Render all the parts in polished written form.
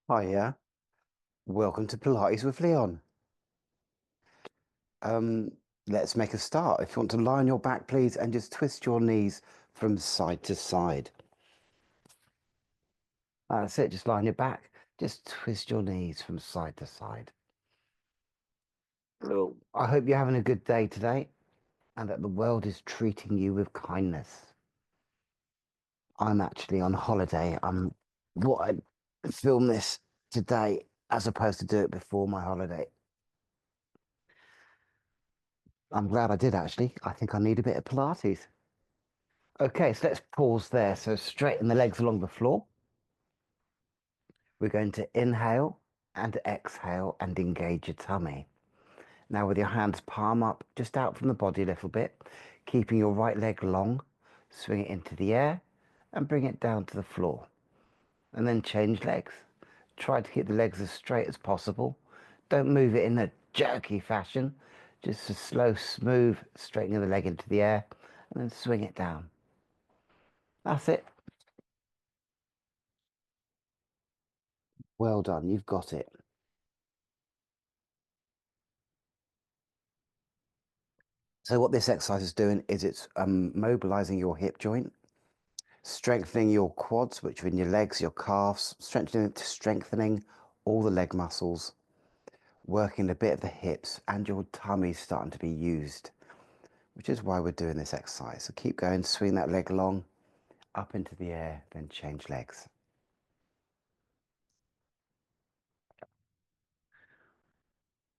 Hiya, welcome to Pilates with Leon. Um, let's make a start. If you want to lie on your back, please, and just twist your knees from side to side. That's it, just lie on your back. Just twist your knees from side to side. Well, I hope you're having a good day today and that the world is treating you with kindness. I'm actually on holiday. What I film this today as opposed to do it before my holiday. I'm glad I did actually. I think I need a bit of Pilates. Okay, so let's pause there. So straighten the legs along the floor. We're going to inhale and exhale and engage your tummy. Now with your hands palm up, just out from the body a little bit, keeping your right leg long, swing it into the air and bring it down to the floor. And then change legs. Try to keep the legs as straight as possible. Don't move it in a jerky fashion. Just a slow, smooth straightening the leg into the air and then swing it down. That's it. Well done. You've got it. So what this exercise is doing is it's mobilizing your hip joint, strengthening your quads, which are in your legs, your calves, strengthening all the leg muscles, working a bit of the hips, and your tummy starting to be used, which is why we're doing this exercise. So keep going, swing that leg long, up into the air, then change legs.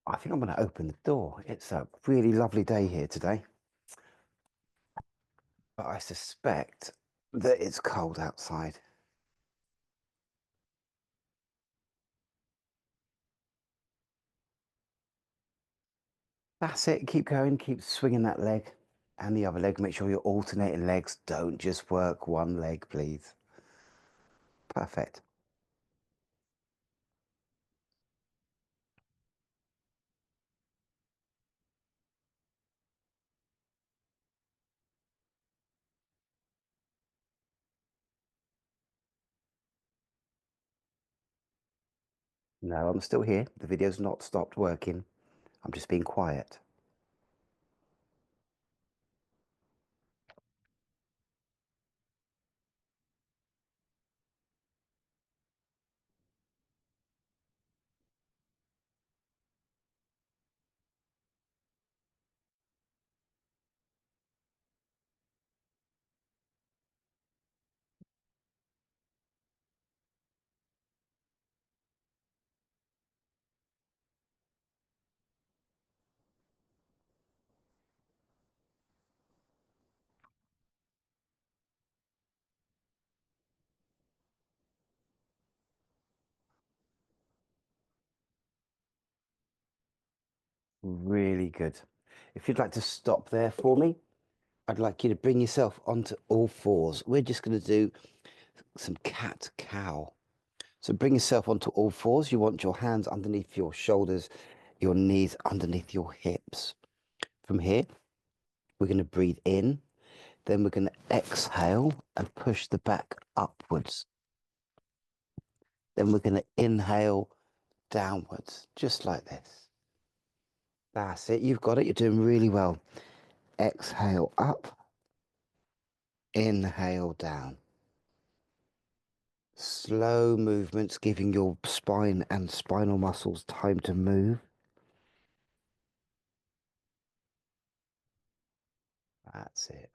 I think I'm going to open the door. It's a really lovely day here today, but I suspect that it's cold outside. That's it. Keep going. Keep swinging that leg and the other leg. Make sure you're alternating legs. Don't just work one leg, please. Perfect. No, I'm still here. The video's not stopped working. I'm just being quiet. Really good. If you'd like to stop there for me, I'd like you to bring yourself onto all fours. We're just going to do some cat cow. So bring yourself onto all fours. You want your hands underneath your shoulders, your knees underneath your hips. From here, we're going to breathe in. Then we're going to exhale and push the back upwards. Then we're going to inhale downwards, just like this. That's it. You've got it. You're doing really well. Exhale up, inhale down. Slow movements, giving your spine and spinal muscles time to move. That's it.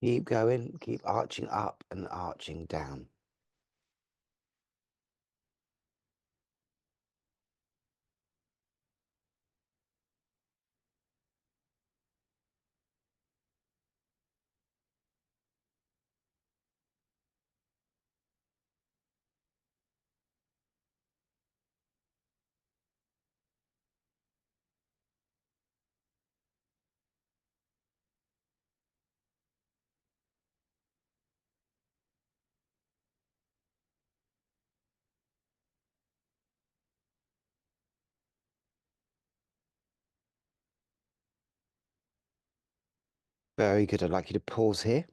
Keep going. Keep arching up and arching down. Very good. I'd like you to pause here.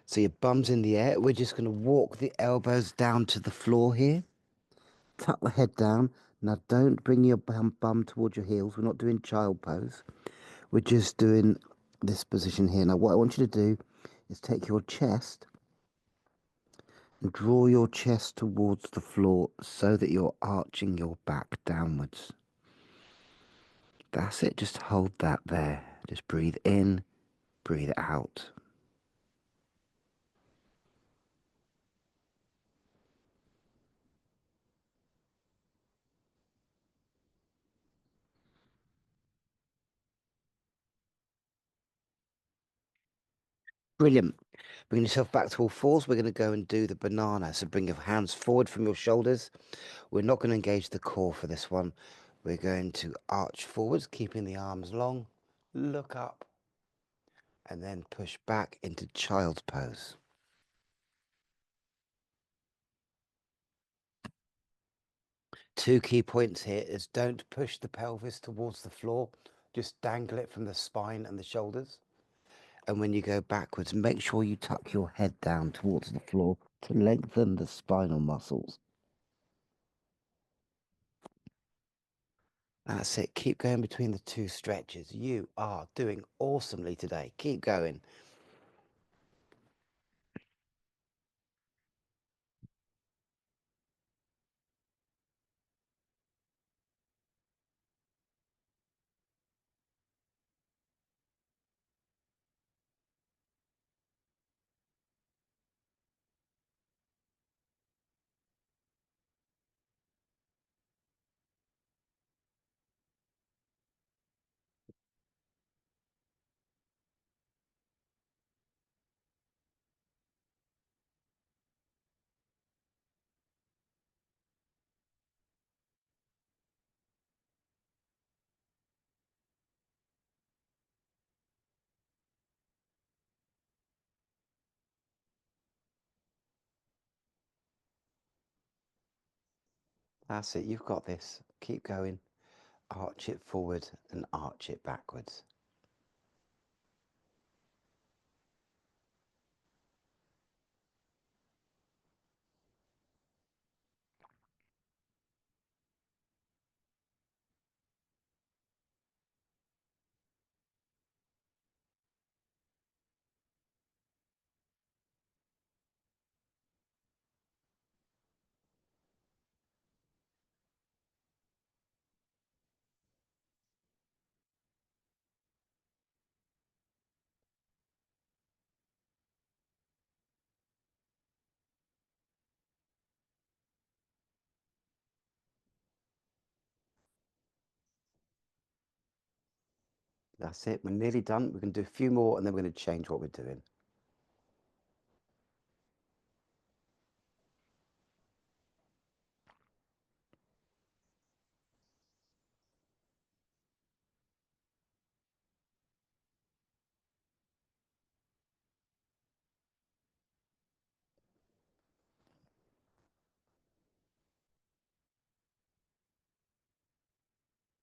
So your bum's in the air. We're just going to walk the elbows down to the floor here. Tuck the head down. Now don't bring your bum towards your heels. We're not doing child pose. We're just doing this position here. Now what I want you to do is take your chest and draw your chest towards the floor so that you're arching your back downwards. That's it. Just hold that there. Just breathe in, breathe out. Brilliant. Bring yourself back to all fours. We're going to go and do the banana. So bring your hands forward from your shoulders. We're not going to engage the core for this one. We're going to arch forwards, keeping the arms long. Look up. And then push back into child's pose. Two key points here is don't push the pelvis towards the floor. Just dangle it from the spine and the shoulders. And when you go backwards, make sure you tuck your head down towards the floor to lengthen the spinal muscles. That's it. Keep going between the two stretches. You are doing awesomely today. Keep going. That's it. You've got this. Keep going. Arch it forward and arch it backwards. That's it. We're nearly done. We're going to do a few more and then we're going to change what we're doing.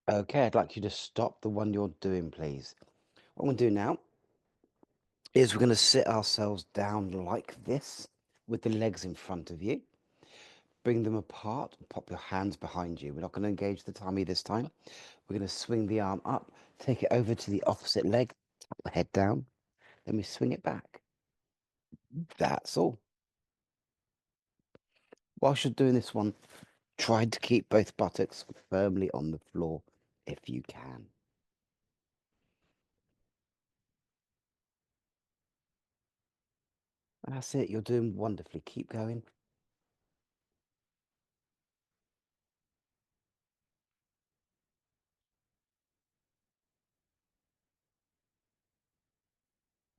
Okay, I'd like you to stop the one you're doing, please. What I'm going to do now is we're going to sit ourselves down like this with the legs in front of you. Bring them apart and pop your hands behind you. We're not going to engage the tummy this time. We're going to swing the arm up, take it over to the opposite leg, tap the head down, then we swing it back. That's all. Whilst you're doing this one, try to keep both buttocks firmly on the floor if you can. That's it. You're doing wonderfully. Keep going.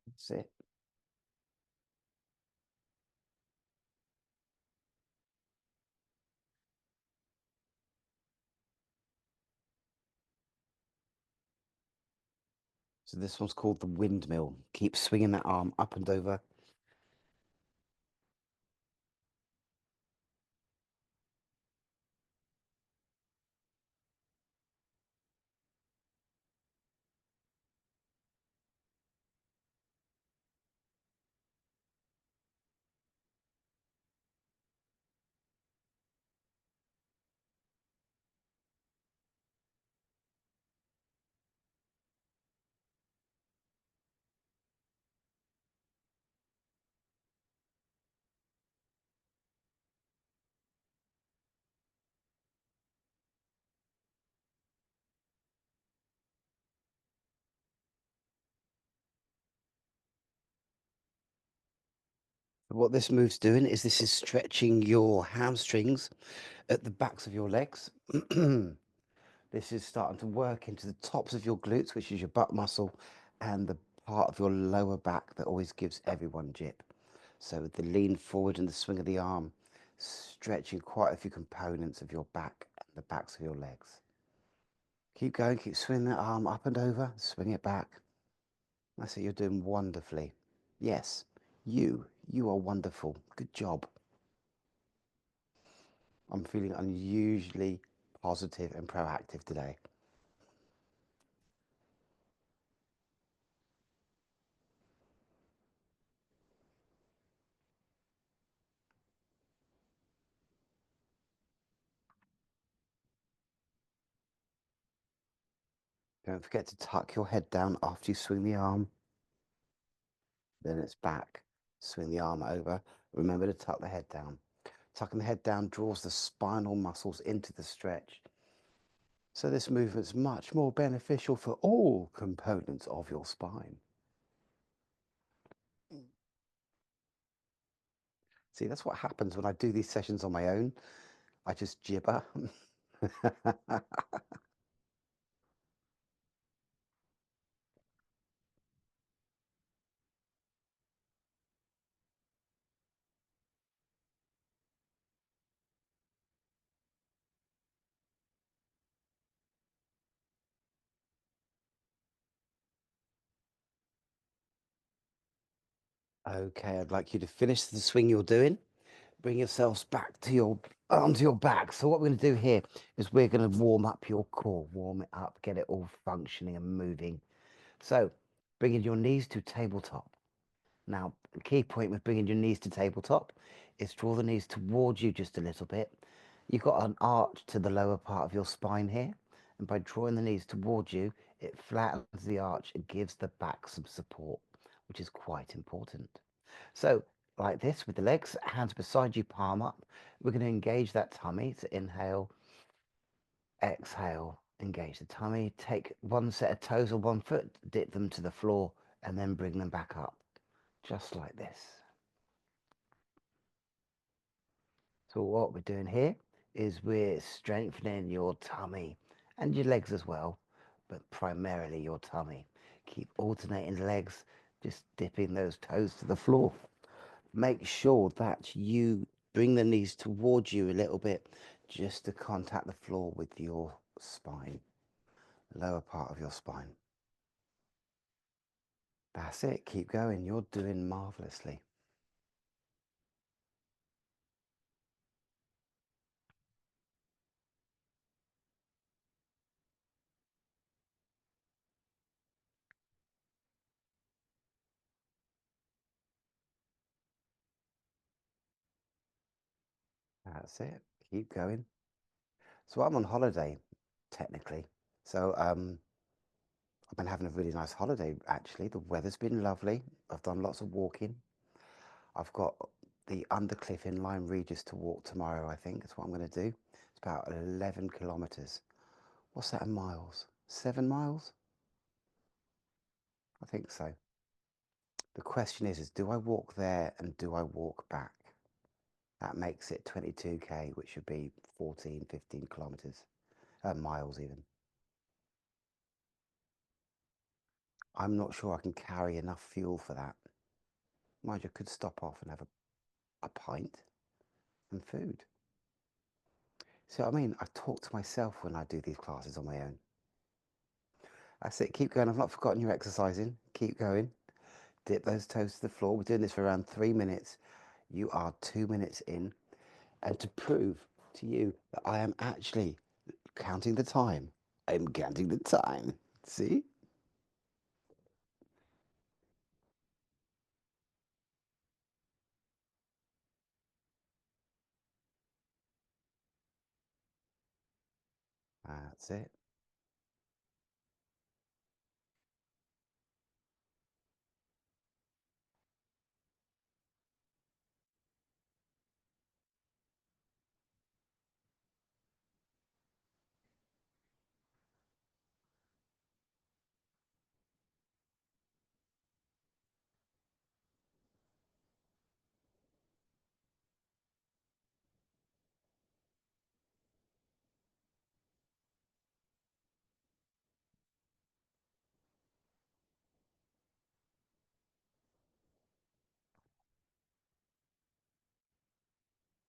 That's it. So this one's called the windmill. Keep swinging that arm up and over. What this move's doing is this is stretching your hamstrings at the backs of your legs. This is starting to work into the tops of your glutes, which is your butt muscle, and the part of your lower back that always gives everyone jip. So with the lean forward and the swing of the arm, stretching quite a few components of your back and the backs of your legs. Keep going, keep swinging that arm up and over, swing it back. That's it, you're doing wonderfully. Yes, you are wonderful. Good job. I'm feeling unusually positive and proactive today. Don't forget to tuck your head down after you swing the arm. Then it's back. Swing the arm over. Remember to tuck the head down. Tucking the head down draws the spinal muscles into the stretch. So this movement's much more beneficial for all components of your spine. See, that's what happens when I do these sessions on my own. I just gibber. Okay, I'd like you to finish the swing you're doing. Bring yourselves back to your onto your back. So what we're going to do here is we're going to warm up your core, warm it up, get it all functioning and moving. So bringing your knees to tabletop. Now, the key point with bringing your knees to tabletop is draw the knees towards you just a little bit. You've got an arch to the lower part of your spine here, and by drawing the knees towards you, it flattens the arch and gives the back some support, which is quite important. So, like this with the legs, hands beside you, palm up. We're going to engage that tummy. So, inhale, exhale, engage the tummy. Take one set of toes or one foot, dip them to the floor, and then bring them back up, just like this. So, what we're doing here is we're strengthening your tummy and your legs as well, but primarily your tummy. Keep alternating the legs, just dipping those toes to the floor. Make sure that you bring the knees towards you a little bit just to contact the floor with your spine, lower part of your spine. That's it. Keep going. You're doing marvelously. That's it. Keep going. So I'm on holiday, technically. So I've been having a really nice holiday, actually. The weather's been lovely. I've done lots of walking. I've got the Undercliff Inline Regis to walk tomorrow, I think. That's what I'm going to do. It's about 11 kilometres. What's that in miles? 7 miles? I think so. The question is do I walk there and do I walk back? That makes it 22k, which should be 14, 15 kilometres, miles even. I'm not sure I can carry enough fuel for that. Mind you, I could stop off and have a pint and food. So, I mean, I talk to myself when I do these classes on my own. That's it. Keep going. I've not forgotten you're exercising. Keep going. Dip those toes to the floor. We're doing this for around 3 minutes. You are 2 minutes in. And to prove to you that I am actually counting the time, I'm counting the time. See? That's it.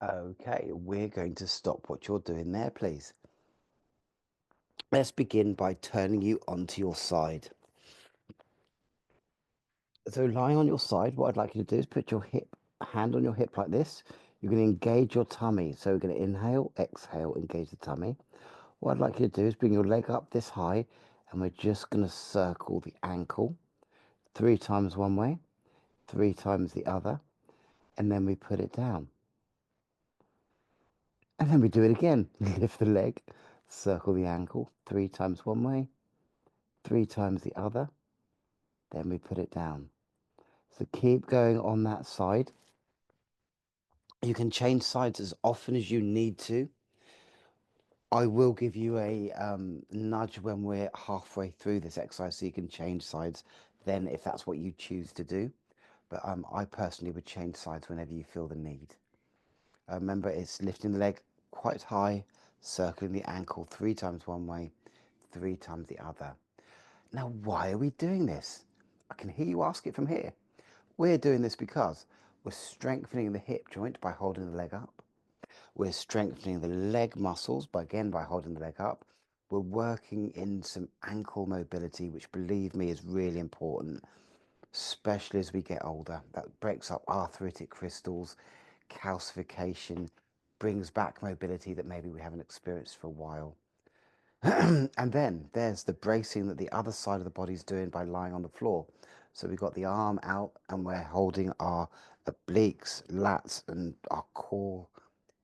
Okay, we're going to stop what you're doing there, please. Let's begin by turning you onto your side. So lying on your side, what I'd like you to do is put your hand on your hip like this. You're going to engage your tummy. So we're going to inhale, exhale, engage the tummy. What I'd like you to do is bring your leg up this high, and we're just going to circle the ankle 3 times one way, 3 times the other, and then we put it down. And then we do it again. Lift the leg, circle the ankle 3 times one way, 3 times the other, then we put it down. So keep going on that side. You can change sides as often as you need to. I will give you a nudge when we're halfway through this exercise so you can change sides then if that's what you choose to do. But I personally would change sides whenever you feel the need. Remember, it's lifting the leg quite high, circling the ankle 3 times one way, 3 times the other. Now, why are we doing this? I can hear you ask it from here. We're doing this because we're strengthening the hip joint by holding the leg up. We're strengthening the leg muscles by holding the leg up. We're working in some ankle mobility, which believe me is really important, especially as we get older. That breaks up arthritic crystals, calcification, brings back mobility that maybe we haven't experienced for a while. And then there's the bracing that the other side of the body's doing by lying on the floor. So we've got the arm out and we're holding our obliques, lats, and our core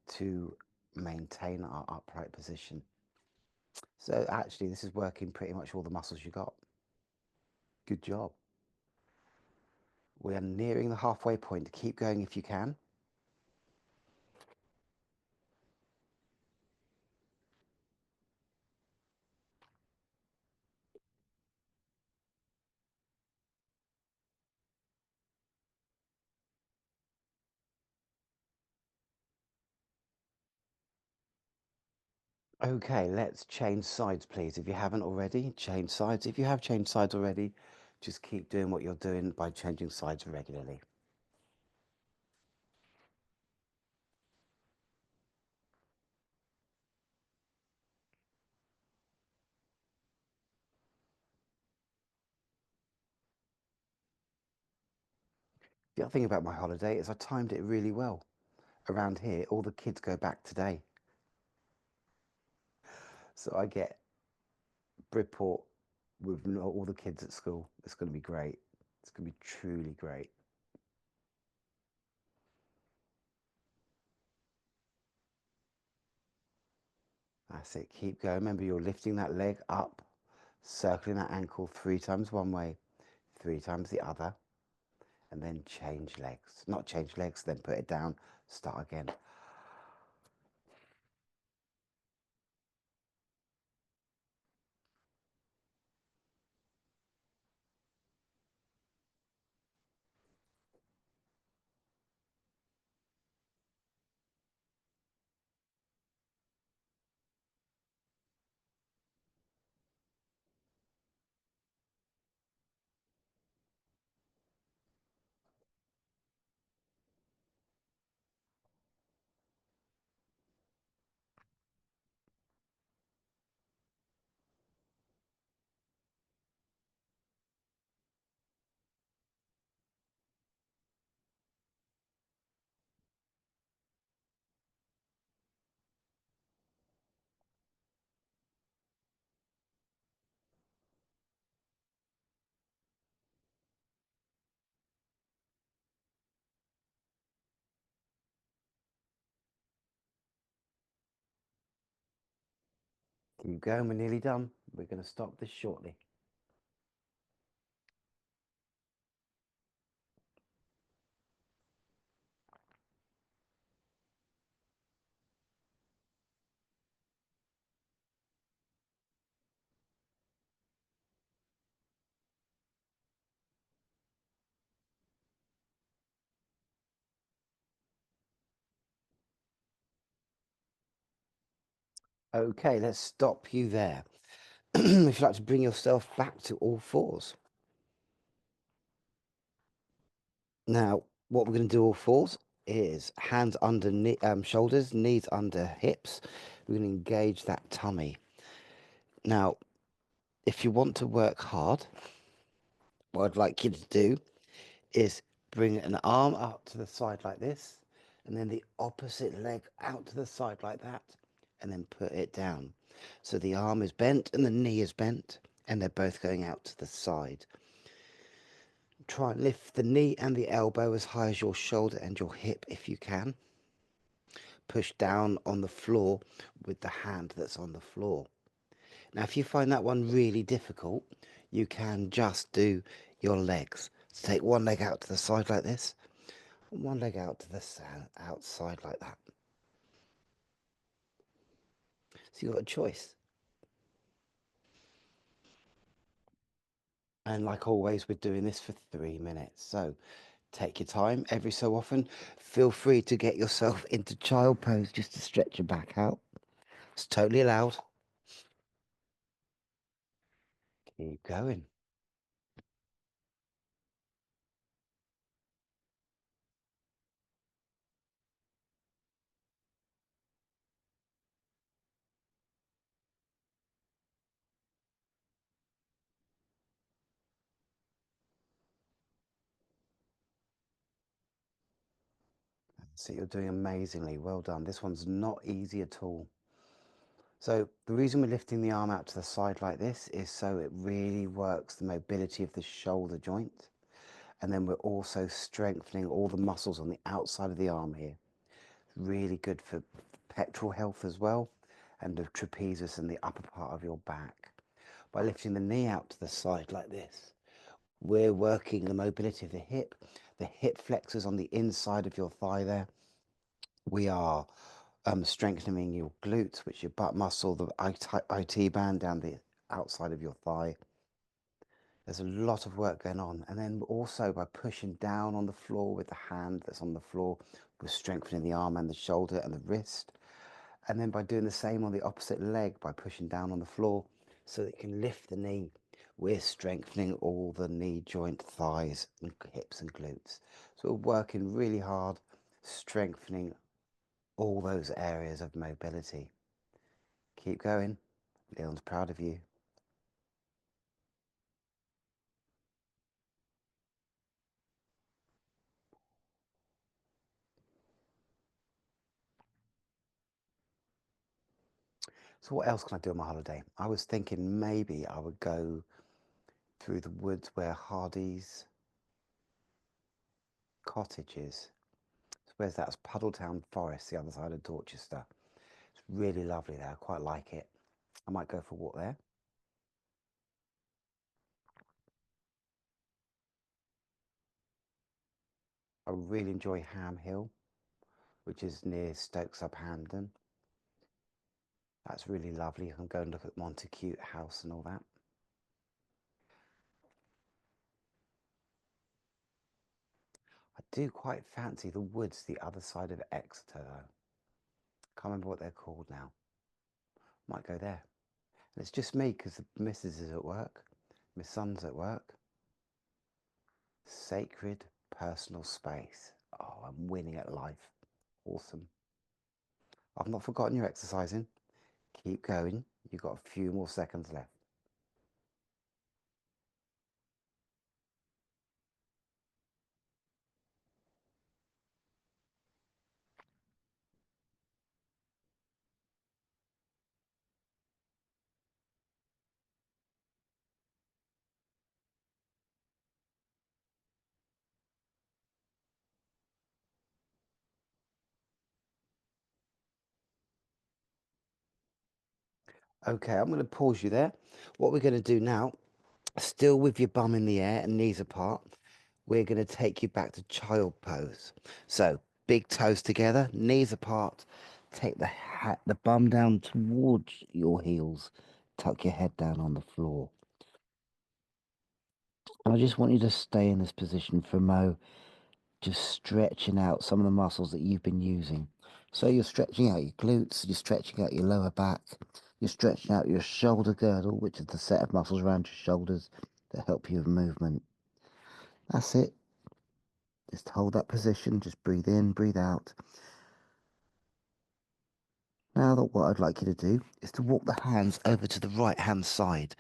to maintain our upright position. So actually, this is working pretty much all the muscles you got. Good job. We are nearing the halfway point. Keep going if you can. Okay, let's change sides, please. If you haven't already, change sides. If you have changed sides already, just keep doing what you're doing by changing sides regularly. The other thing about my holiday is I timed it really well. Around here, all the kids go back today. So I get Bridport with all the kids at school. It's going to be great. It's going to be truly great. That's it. Keep going. Remember, you're lifting that leg up, circling that ankle 3 times one way, 3 times the other, and then change legs. Not change legs, then put it down, start again. Keep going. We're nearly done. We're going to stop this shortly. Okay, let's stop you there. If you'd like to bring yourself back to all fours. Now, what we're going to do all fours, is hands under shoulders, knees under hips. We're going to engage that tummy. Now, if you want to work hard, what I'd like you to do is bring an arm out to the side like this, and then the opposite leg out to the side like that, and then put it down. So the arm is bent and the knee is bent, and they're both going out to the side. Try and lift the knee and the elbow as high as your shoulder and your hip if you can. Push down on the floor with the hand that's on the floor. Now, if you find that one really difficult, you can just do your legs. So take one leg out to the side like this, and one leg out to the outside like that. So you've got a choice. And like always, we're doing this for 3 minutes. So take your time every so often. Feel free to get yourself into child pose just to stretch your back out. It's totally allowed. Keep going. So you're doing amazingly. Well done. This one's not easy at all. So the reason we're lifting the arm out to the side like this is so it really works the mobility of the shoulder joint. And then we're also strengthening all the muscles on the outside of the arm here. Really good for pectoral health as well, and the trapezius and the upper part of your back. By lifting the knee out to the side like this, we're working the mobility of the hip flexors on the inside of your thigh there. We are strengthening your glutes, which is your butt muscle, the IT band down the outside of your thigh. There's a lot of work going on. And then also by pushing down on the floor with the hand that's on the floor, we're strengthening the arm and the shoulder and the wrist. And then by doing the same on the opposite leg, by pushing down on the floor so that you can lift the knee, we're strengthening all the knee joint, thighs, and hips and glutes. So we're working really hard, strengthening all those areas of mobility. Keep going. Leon's proud of you. So what else can I do on my holiday? I was thinking maybe I would go through the woods where Hardy's cottage is. So where's that? It's Puddletown Forest, the other side of Dorchester. It's really lovely there. I quite like it. I might go for a walk there. I really enjoy Ham Hill, which is near Stoke-upon-Hampton. That's really lovely. You can go and look at Montacute House and all that. I do quite fancy the woods the other side of Exeter though. Can't remember what they're called now. Might go there. And it's just me because the missus is at work. My son's at work. Sacred personal space. Oh, I'm winning at life. Awesome. I've not forgotten you're exercising. Keep going. You've got a few more seconds left. Okay, I'm going to pause you there. What we're going to do now, still with your bum in the air and knees apart, we're going to take you back to child pose. So big toes together, knees apart. Take the bum down towards your heels. Tuck your head down on the floor. And I just want you to stay in this position for a mo, just stretching out some of the muscles that you've been using. So you're stretching out your glutes, you're stretching out your lower back, you're stretching out your shoulder girdle, which is the set of muscles around your shoulders that help you with movement. That's it. Just hold that position, just breathe in, breathe out. Now that what I'd like you to do is to walk the hands over to the right hand side.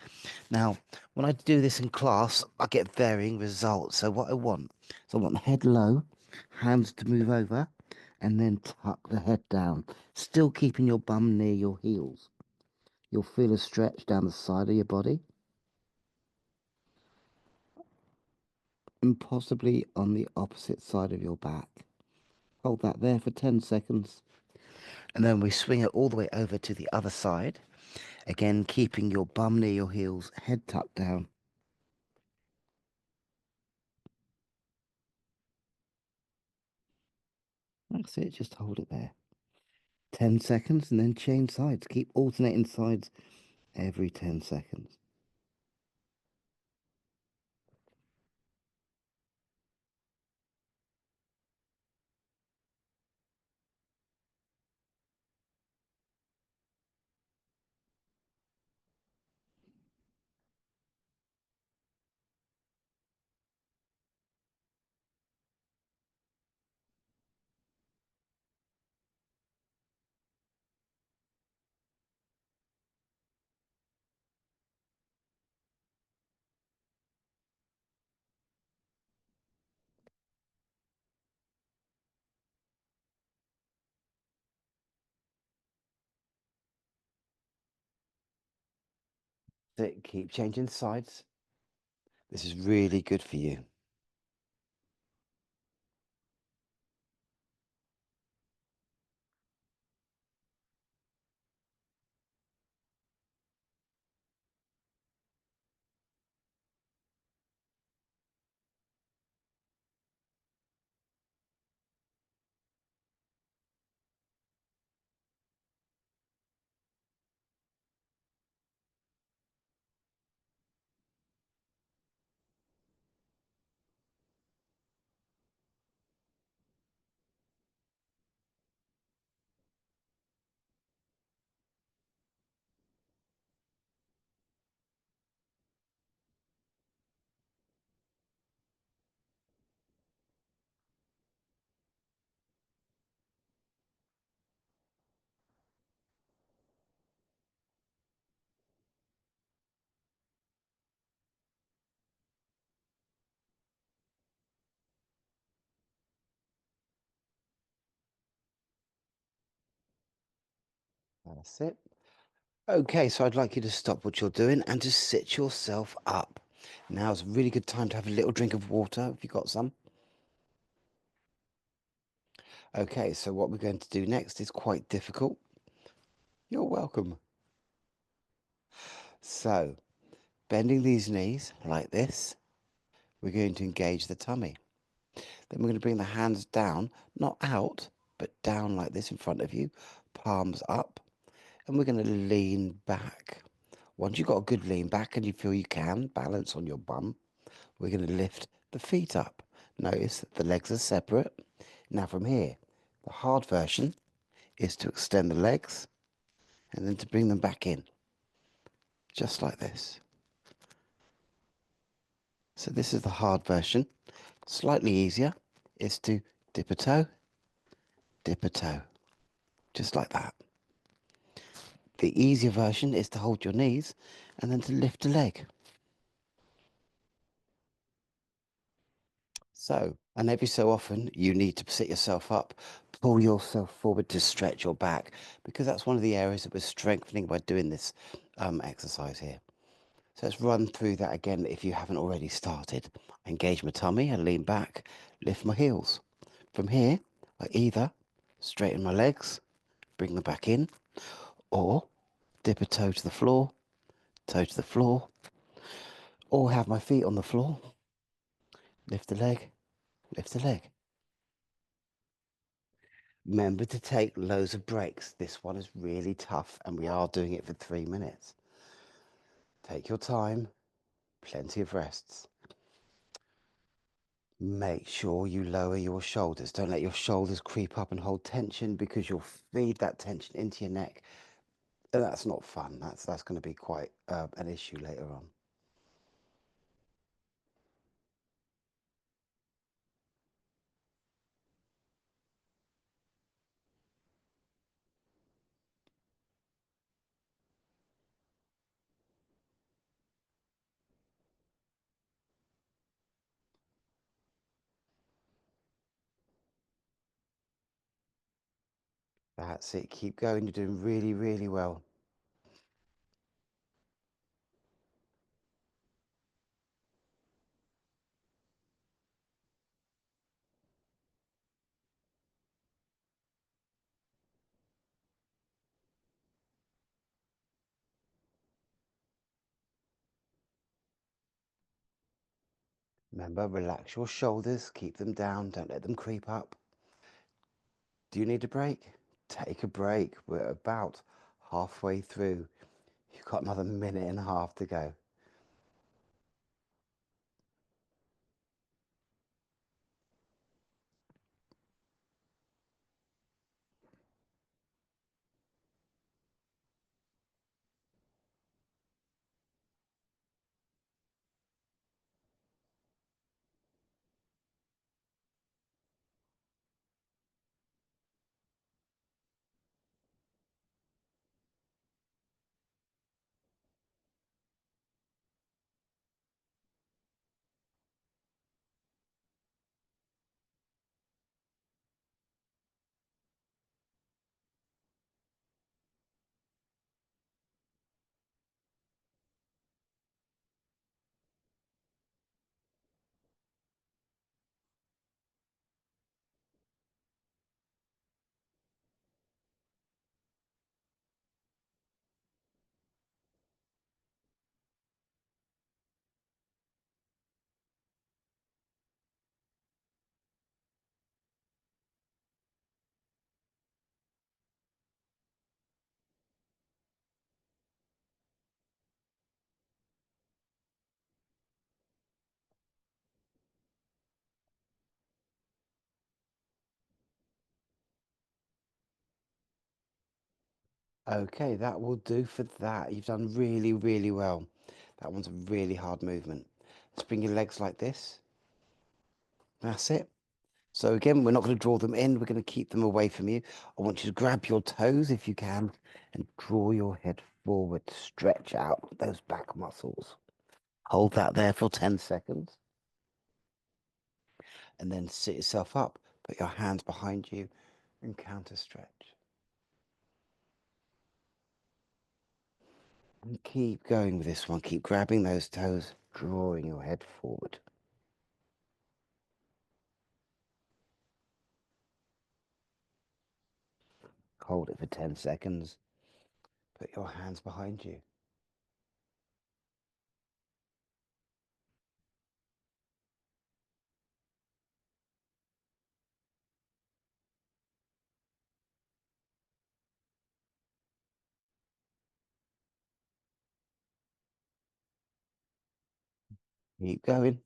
Now, when I do this in class, I get varying results. So what I want is I want the head low, hands to move over, and then tuck the head down, still keeping your bum near your heels. You'll feel a stretch down the side of your body and possibly on the opposite side of your back. Hold that there for 10 seconds. And then we swing it all the way over to the other side. Again, keeping your bum near your heels, head tucked down. That's it, just hold it there. 10 seconds and then change sides. Keep alternating sides every 10 seconds. Keep changing sides. This is really good for you. That's it. Okay, so I'd like you to stop what you're doing and to sit yourself up. Now's a really good time to have a little drink of water if you've got some. Okay, so what we're going to do next is quite difficult. You're welcome. So, bending these knees like this, we're going to engage the tummy. Then we're going to bring the hands down, not out, but down like this in front of you, palms up, and we're going to lean back. Once you've got a good lean back and you feel you can balance on your bum, we're going to lift the feet up. Notice that the legs are separate. Now from here, the hard version is to extend the legs and then to bring them back in, just like this. So this is the hard version. Slightly easier is to dip a toe, just like that. The easier version is to hold your knees and then to lift a leg. So, and every so often you need to sit yourself up, pull yourself forward to stretch your back, because that's one of the areas that we're strengthening by doing this exercise here. So let's run through that again if you haven't already started. Engage my tummy and lean back, lift my heels. From here, I either straighten my legs, bring them back in, or dip a toe to the floor, or have my feet on the floor, lift the leg, lift the leg. Remember to take loads of breaks. This one is really tough and we are doing it for 3 minutes. Take your time, plenty of rests. Make sure you lower your shoulders. Don't let your shoulders creep up and hold tension because you'll feed that tension into your neck. And that's not fun. That's going to be quite an issue later on. That's it. Keep going. You're doing really, really well. Remember, relax your shoulders. Keep them down. Don't let them creep up. Do you need a break? Take a break. We're about halfway through. You've got another minute and a half to go. Okay, that will do for that. You've done really, really well. That one's a really hard movement. Let's bring your legs like this. That's it. So again, we're not going to draw them in. We're going to keep them away from you. I want you to grab your toes if you can and draw your head forward. Stretch out those back muscles. Hold that there for 10 seconds and then sit yourself up. Put your hands behind you and counter stretch. And keep going with this one. Keep grabbing those toes, drawing your head forward. Hold it for 10 seconds. Put your hands behind you. Keep going.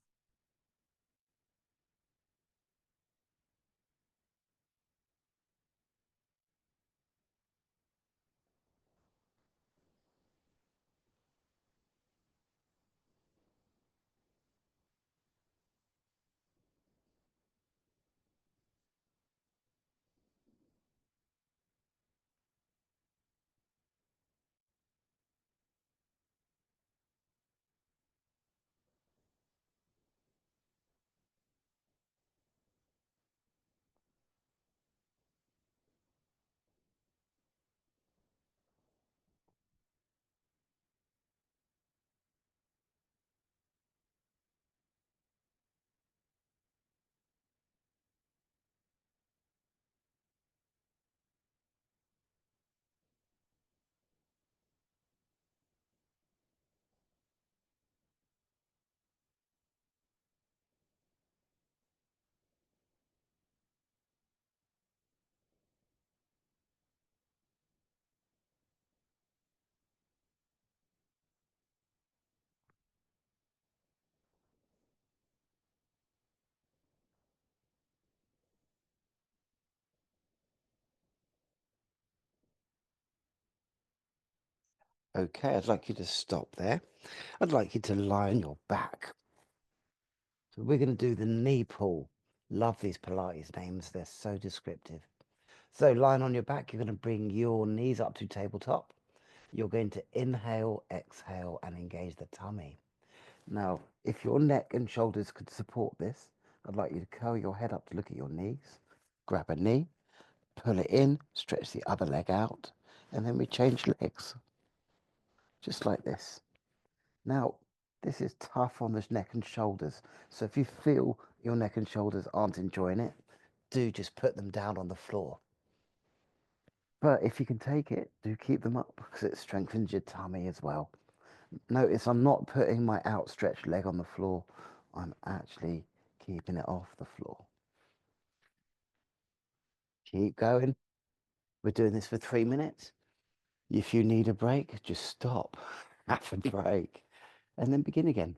Okay, I'd like you to stop there. I'd like you to lie on your back. So we're going to do the knee pull. Love these Pilates names. They're so descriptive. So lying on your back, you're going to bring your knees up to tabletop. You're going to inhale, exhale, and engage the tummy. Now, if your neck and shoulders could support this, I'd like you to curl your head up to look at your knees. Grab a knee, pull it in, stretch the other leg out, and then we change legs, just like this. Now, this is tough on the neck and shoulders, so if you feel your neck and shoulders aren't enjoying it, do just put them down on the floor. But if you can take it, do keep them up because it strengthens your tummy as well. Notice I'm not putting my outstretched leg on the floor, I'm actually keeping it off the floor. Keep going. We're doing this for 3 minutes. If you need a break, just stop, have a break, and then begin again.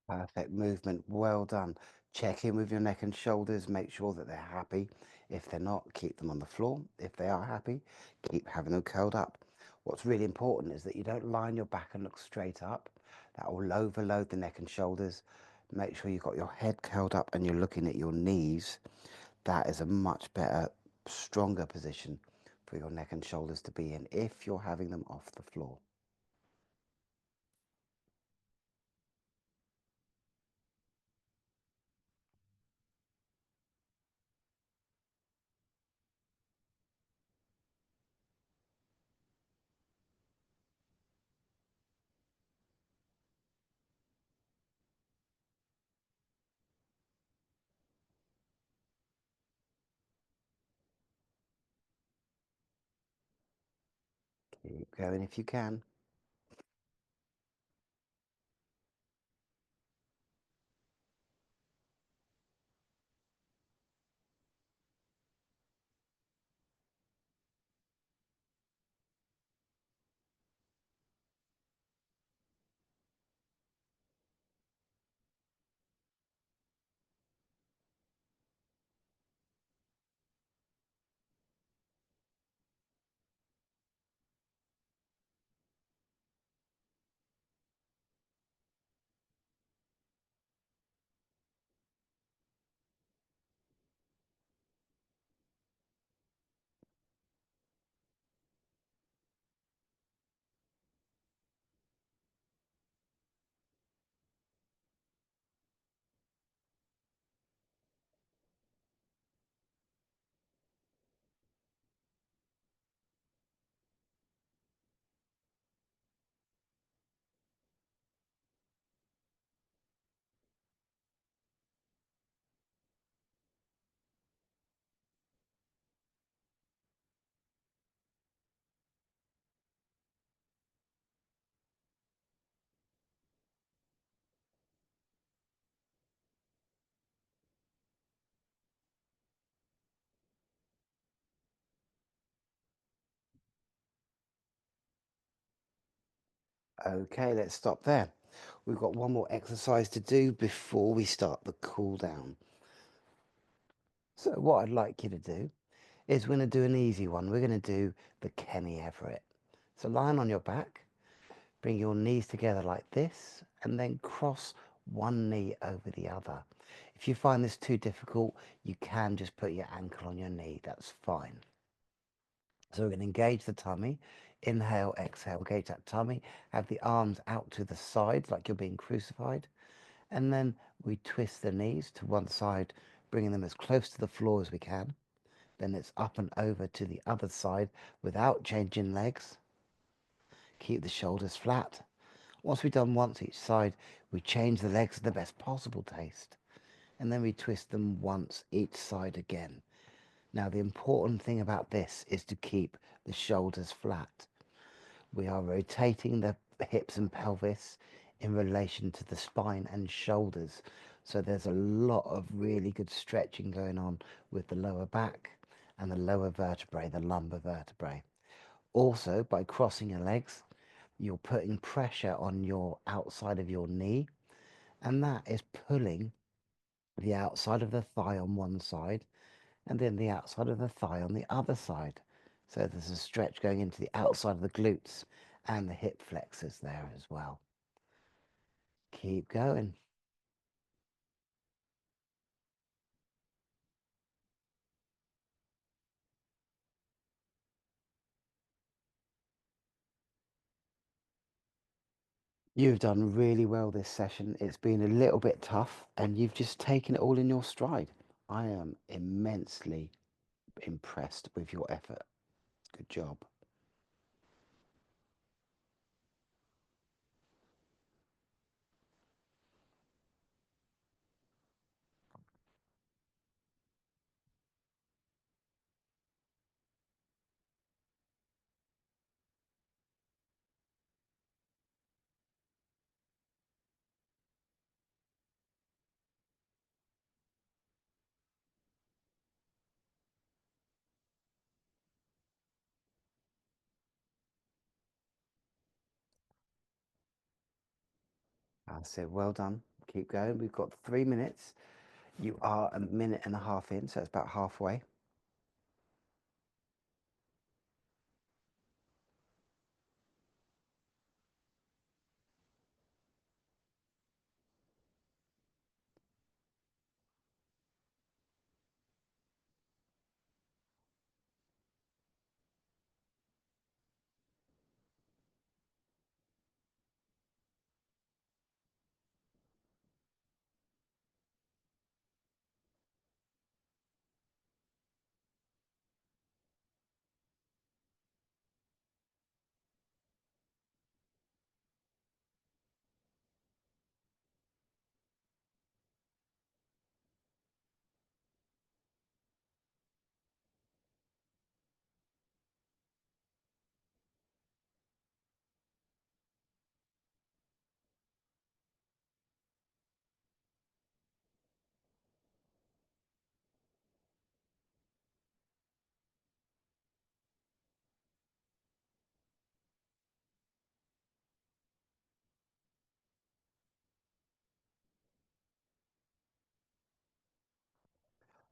Perfect movement. Well done. Check in with your neck and shoulders. Make sure that they're happy. If they're not, keep them on the floor. If they are happy, keep having them curled up. What's really important is that you don't lie on your back and look straight up. That will overload the neck and shoulders. Make sure you've got your head curled up and you're looking at your knees. That is a much better, stronger position for your neck and shoulders to be in if you're having them off the floor. Keep going if you can. Okay, let's stop there. We've got one more exercise to do before we start the cool down. So what I'd like you to do is we're going to do an easy one. We're going to do the Kenny Everett. So lying on your back, bring your knees together like this, and then cross one knee over the other. If you find this too difficult, you can just put your ankle on your knee. That's fine. So we're going to engage the tummy. Inhale, exhale, engage that tummy. Have the arms out to the sides like you're being crucified. And then we twist the knees to one side, bringing them as close to the floor as we can. Then it's up and over to the other side without changing legs. Keep the shoulders flat. Once we've done once each side, we change the legs to the best possible taste. And then we twist them once each side again. Now, the important thing about this is to keep the shoulders flat. We are rotating the hips and pelvis in relation to the spine and shoulders. So there's a lot of really good stretching going on with the lower back and the lower vertebrae, the lumbar vertebrae. Also, by crossing your legs, you're putting pressure on your outside of your knee, and that is pulling the outside of the thigh on one side, and then the outside of the thigh on the other side. So there's a stretch going into the outside of the glutes and the hip flexors there as well. Keep going. You've done really well this session. It's been a little bit tough and you've just taken it all in your stride. I am immensely impressed with your effort. Good job. I said, well done. Keep going. We've got 3 minutes. You are a minute and a half in, so it's about halfway.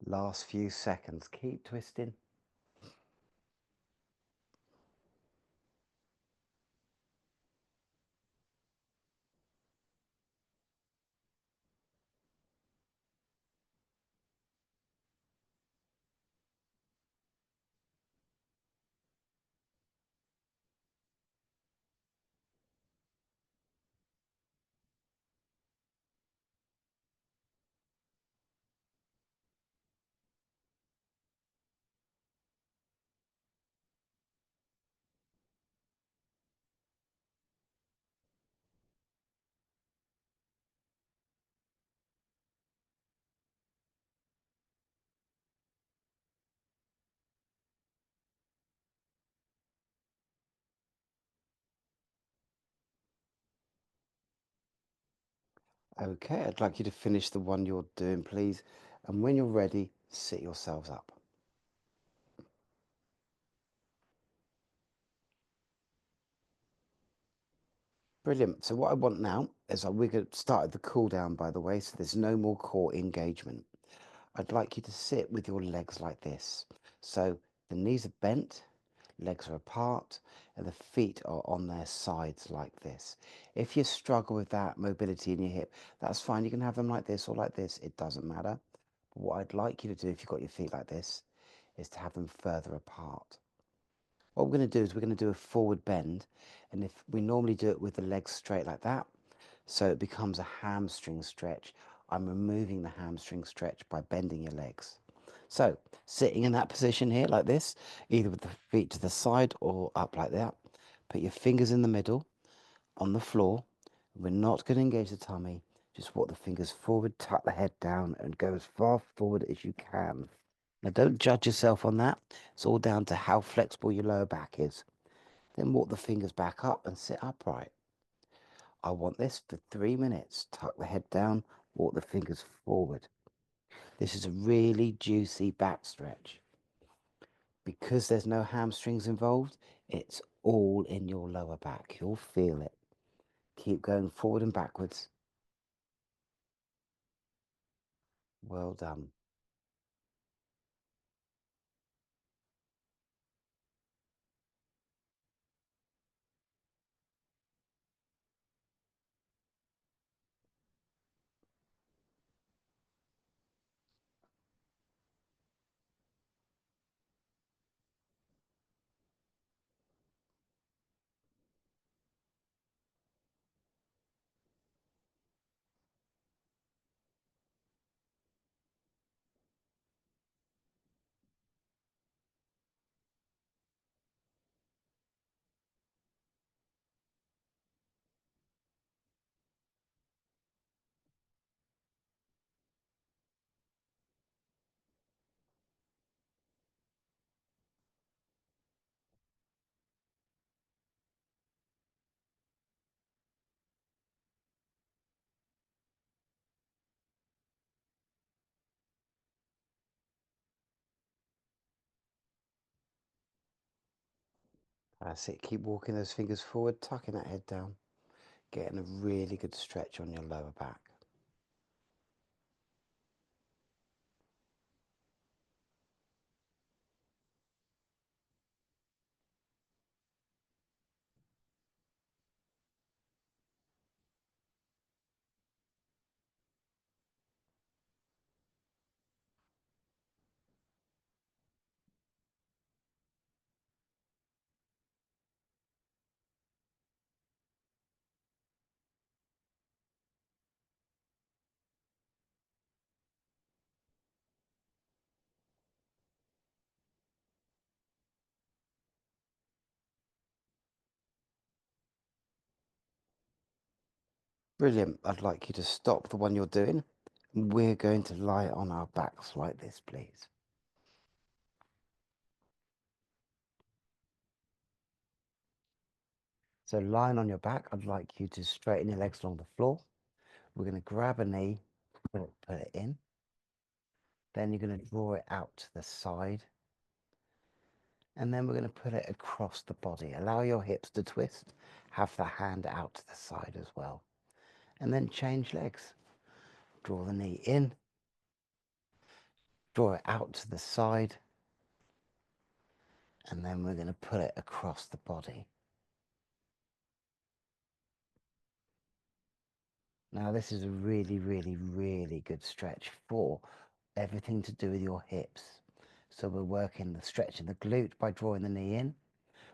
Last few seconds. Keep twisting. Okay, I'd like you to finish the one you're doing, please. And when you're ready, sit yourselves up. Brilliant. So what I want now is we're going to start the cool down, by the way, so there's no more core engagement. I'd like you to sit with your legs like this. So the knees are bent, legs are apart, and the feet are on their sides like this. If you struggle with that mobility in your hip, that's fine. You can have them like this or like this. It doesn't matter. But what I'd like you to do if you've got your feet like this is to have them further apart. What we're going to do is we're going to do a forward bend, and if we normally do it with the legs straight like that, so it becomes a hamstring stretch, I'm removing the hamstring stretch by bending your legs. So sitting in that position here like this, either with the feet to the side or up like that, put your fingers in the middle on the floor. We're not going to engage the tummy, just walk the fingers forward, tuck the head down and go as far forward as you can. Now, don't judge yourself on that. It's all down to how flexible your lower back is. Then walk the fingers back up and sit upright. I want this for 3 minutes. Tuck the head down, walk the fingers forward. This is a really juicy back stretch. Because there's no hamstrings involved, it's all in your lower back. You'll feel it. Keep going forward and backwards. Well done. That's it. Keep walking those fingers forward, tucking that head down, getting a really good stretch on your lower back. Brilliant. I'd like you to stop the one you're doing. We're going to lie on our backs like this, please. So lying on your back, I'd like you to straighten your legs along the floor. We're going to grab a knee, put it in. Then you're going to draw it out to the side. And then we're going to put it across the body. Allow your hips to twist. Have the hand out to the side as well. And then change legs. Draw the knee in. Draw it out to the side. And then we're going to put it across the body. Now this is a really, really, really good stretch for everything to do with your hips. So we're working the stretch in the glute by drawing the knee in.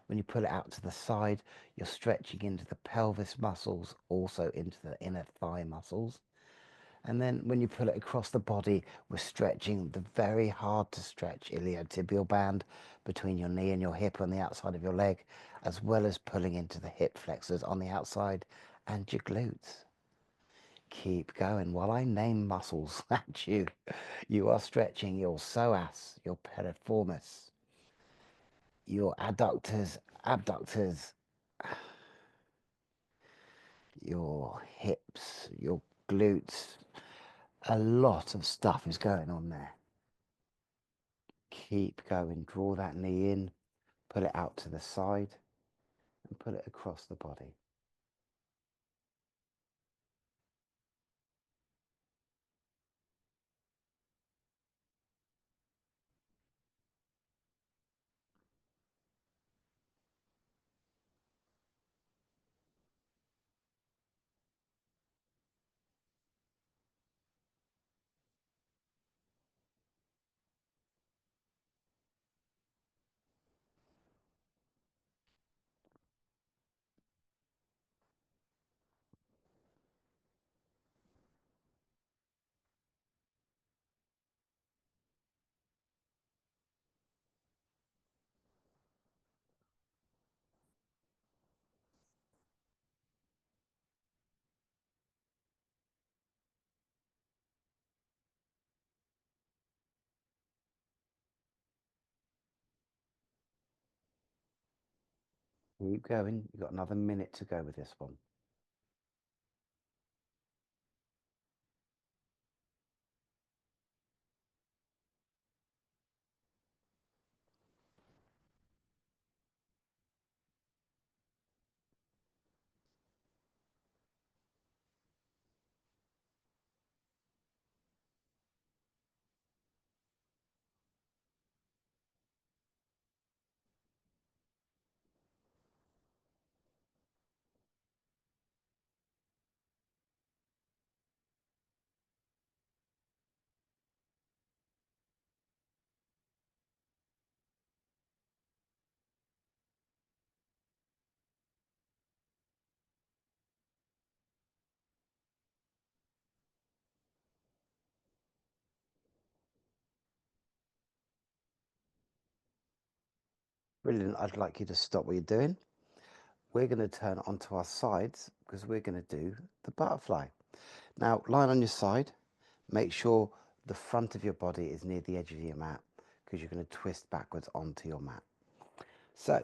When you pull it out to the side, you're stretching into the pelvis muscles, also into the inner thigh muscles. And then when you pull it across the body, we're stretching the very hard to stretch iliotibial band between your knee and your hip on the outside of your leg, as well as pulling into the hip flexors on the outside and your glutes. Keep going while I name muscles at you. You are stretching your psoas, your piriformis, your adductors, abductors, your hips, your glutes. A lot of stuff is going on there. Keep going. Draw that knee in, pull it out to the side, and pull it across the body. Keep going. You've got another minute to go with this one. Brilliant. I'd like you to stop what you're doing. We're going to turn onto our sides because we're going to do the butterfly. Now, lying on your side, make sure the front of your body is near the edge of your mat because you're going to twist backwards onto your mat. So,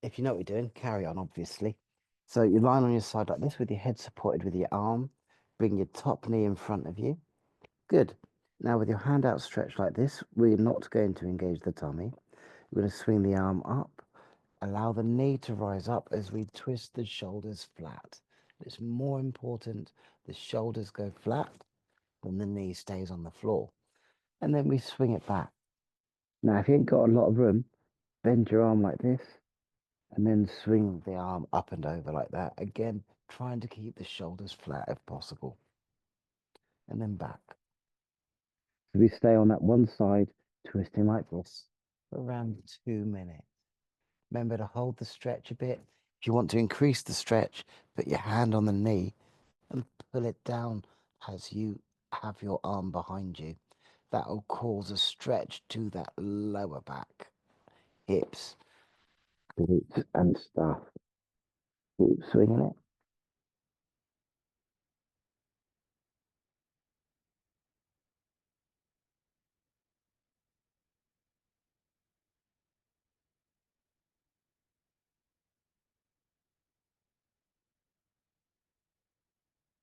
if you know what you're doing, carry on, obviously. So, you're lying on your side like this with your head supported with your arm. Bring your top knee in front of you. Good. Now, with your hand outstretched like this, we're not going to engage the tummy. We're going to swing the arm up. Allow the knee to rise up as we twist the shoulders flat. It's more important the shoulders go flat than the knee stays on the floor. And then we swing it back. Now, if you ain't got a lot of room, bend your arm like this and then swing the arm up and over like that. Again, trying to keep the shoulders flat if possible. And then back. So we stay on that one side, twisting like this for around 2 minutes. Remember to hold the stretch a bit. If you want to increase the stretch, put your hand on the knee and pull it down as you have your arm behind you. That will cause a stretch to that lower back, hips, glutes, and stuff. Keep swinging it.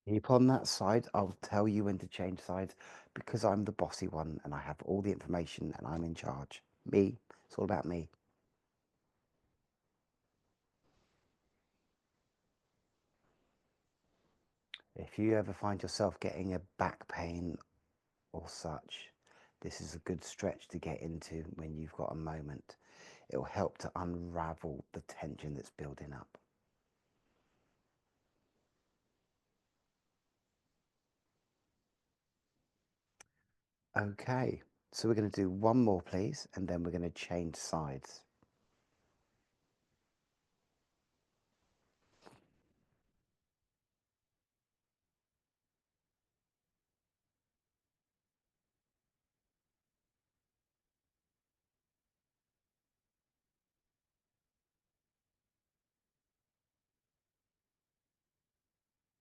Keep on that side. I'll tell you when to change sides because I'm the bossy one and I have all the information and I'm in charge. Me. It's all about me. If you ever find yourself getting a back pain or such, this is a good stretch to get into when you've got a moment. It will help to unravel the tension that's building up. Okay, so we're going to do one more, please, and then we're going to change sides.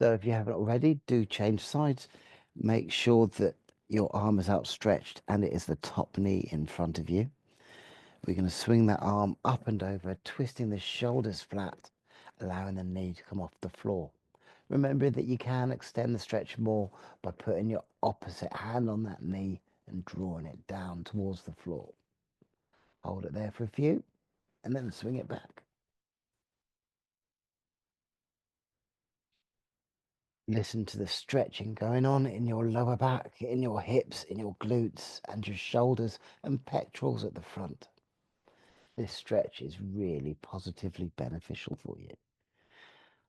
So if you haven't already, do change sides. Make sure that your arm is outstretched and it is the top knee in front of you. We're going to swing that arm up and over, twisting the shoulders flat, allowing the knee to come off the floor. Remember that you can extend the stretch more by putting your opposite hand on that knee and drawing it down towards the floor. Hold it there for a few and then swing it back. Listen to the stretching going on in your lower back, in your hips, in your glutes, and your shoulders and pectorals at the front. This stretch is really positively beneficial for you.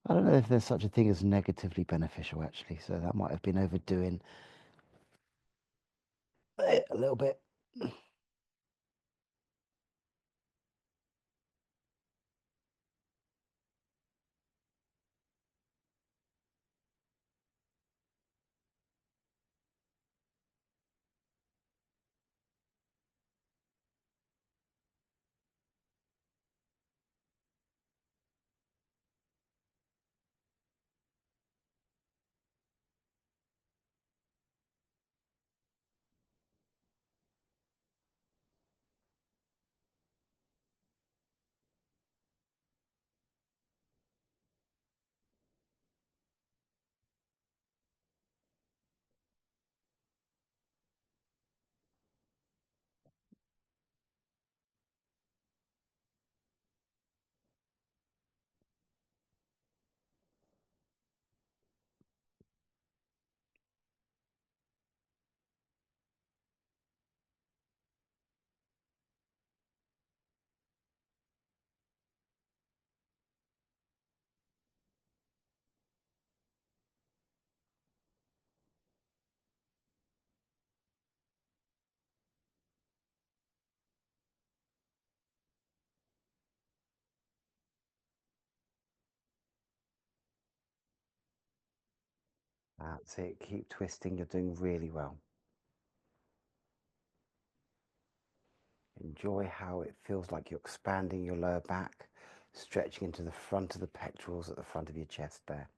I don't know if there's such a thing as negatively beneficial, actually, so that might have been overdoing it a little bit. That's it. Keep twisting. You're doing really well. Enjoy how it feels like you're expanding your lower back, stretching into the front of the pectorals at the front of your chest there.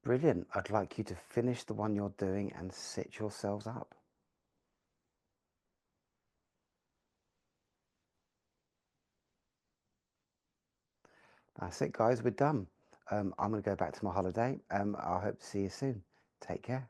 Brilliant. I'd like you to finish the one you're doing and sit yourselves up. That's it, guys. We're done. I'm going to go back to my holiday. I hope to see you soon. Take care.